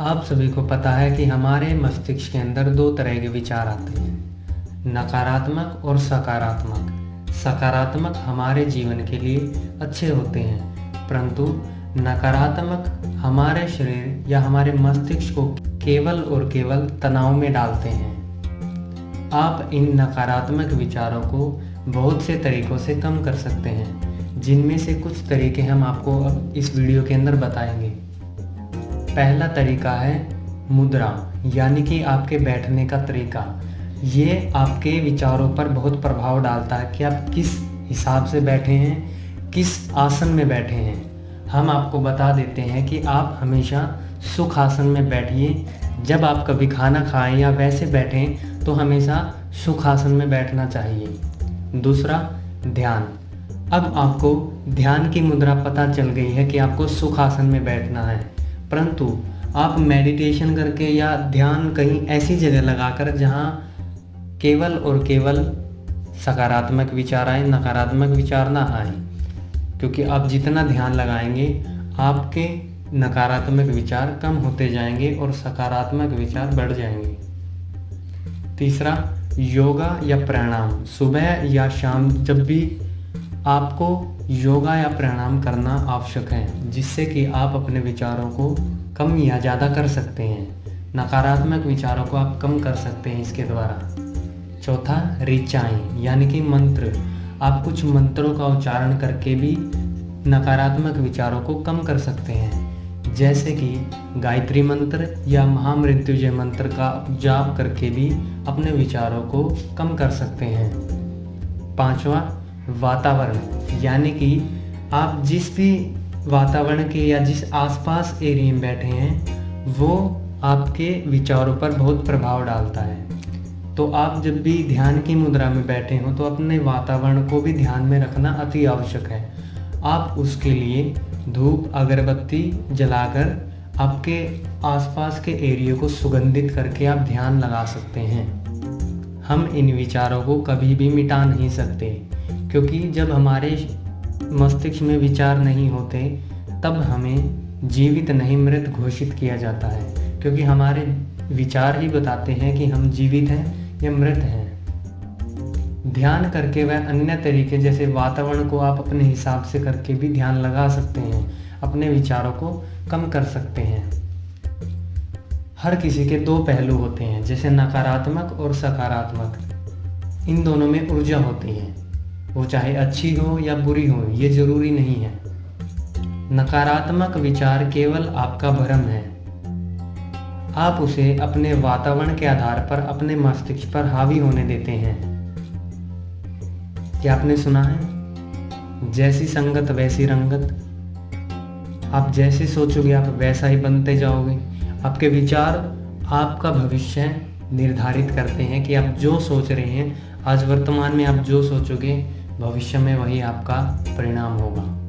आप सभी को पता है कि हमारे मस्तिष्क के अंदर दो तरह के विचार आते हैं, नकारात्मक और सकारात्मक। सकारात्मक हमारे जीवन के लिए अच्छे होते हैं, परंतु नकारात्मक हमारे शरीर या हमारे मस्तिष्क को केवल और केवल तनाव में डालते हैं। आप इन नकारात्मक विचारों को बहुत से तरीकों से कम कर सकते हैं, जिनमें से कुछ तरीके हम आपको अब इस वीडियो के अंदर बताएंगे। पहला तरीका है मुद्रा, यानी कि आपके बैठने का तरीका। ये आपके विचारों पर बहुत प्रभाव डालता है कि आप किस हिसाब से बैठे हैं, किस आसन में बैठे हैं। हम आपको बता देते हैं कि आप हमेशा सुख आसन में बैठिए। जब आप कभी खाना खाएं या वैसे बैठें तो हमेशा सुख आसन में बैठना चाहिए। दूसरा, ध्यान। अब आपको ध्यान की मुद्रा पता चल गई है कि आपको सुख आसन में बैठना है, परंतु आप मेडिटेशन करके या ध्यान कहीं ऐसी जगह लगाकर जहां केवल और केवल सकारात्मक विचार आए, नकारात्मक विचार ना आए। क्योंकि आप जितना ध्यान लगाएंगे आपके नकारात्मक विचार कम होते जाएंगे और सकारात्मक विचार बढ़ जाएंगे। तीसरा, योगा या प्राणायाम। सुबह या शाम जब भी आपको योगा या प्राणायाम करना आवश्यक है, जिससे कि आप अपने विचारों को कम या ज़्यादा कर सकते हैं। नकारात्मक विचारों को आप कम कर सकते हैं इसके द्वारा। चौथा, ऋचाएँ, यानी कि मंत्र। आप कुछ मंत्रों का उच्चारण करके भी नकारात्मक विचारों को कम कर सकते हैं, जैसे कि गायत्री मंत्र या महामृत्युंजय मंत्र का जाप करके भी अपने विचारों को कम कर सकते हैं। पांचवा, वातावरण, यानी कि आप जिस भी वातावरण के या जिस आसपास एरिया में बैठे हैं वो आपके विचारों पर बहुत प्रभाव डालता है। तो आप जब भी ध्यान की मुद्रा में बैठे हो तो अपने वातावरण को भी ध्यान में रखना अति आवश्यक है। आप उसके लिए धूप अगरबत्ती जलाकर आपके आसपास के एरिया को सुगंधित करके आप ध्यान लगा सकते हैं। हम इन विचारों को कभी भी मिटा नहीं सकते, क्योंकि जब हमारे मस्तिष्क में विचार नहीं होते तब हमें जीवित नहीं मृत घोषित किया जाता है, क्योंकि हमारे विचार ही बताते हैं कि हम जीवित हैं या मृत हैं। ध्यान करके वह अन्य तरीके जैसे वातावरण को आप अपने हिसाब से करके भी ध्यान लगा सकते हैं, अपने विचारों को कम कर सकते हैं। हर किसी के दो पहलू होते हैं, जैसे नकारात्मक और सकारात्मक। इन दोनों में ऊर्जा होती है, वो चाहे अच्छी हो या बुरी हो, ये जरूरी नहीं है। नकारात्मक विचार केवल आपका भ्रम है। आप उसे अपने वातावरण के आधार पर अपने मस्तिष्क पर हावी होने देते हैं। क्या आपने सुना है, जैसी संगत वैसी रंगत। आप जैसे सोचोगे आप वैसा ही बनते जाओगे। आपके विचार आपका भविष्य निर्धारित करते हैं कि आप जो सोच रहे हैं आज वर्तमान में, आप जो सोचोगे भविष्य में वही आपका परिणाम होगा।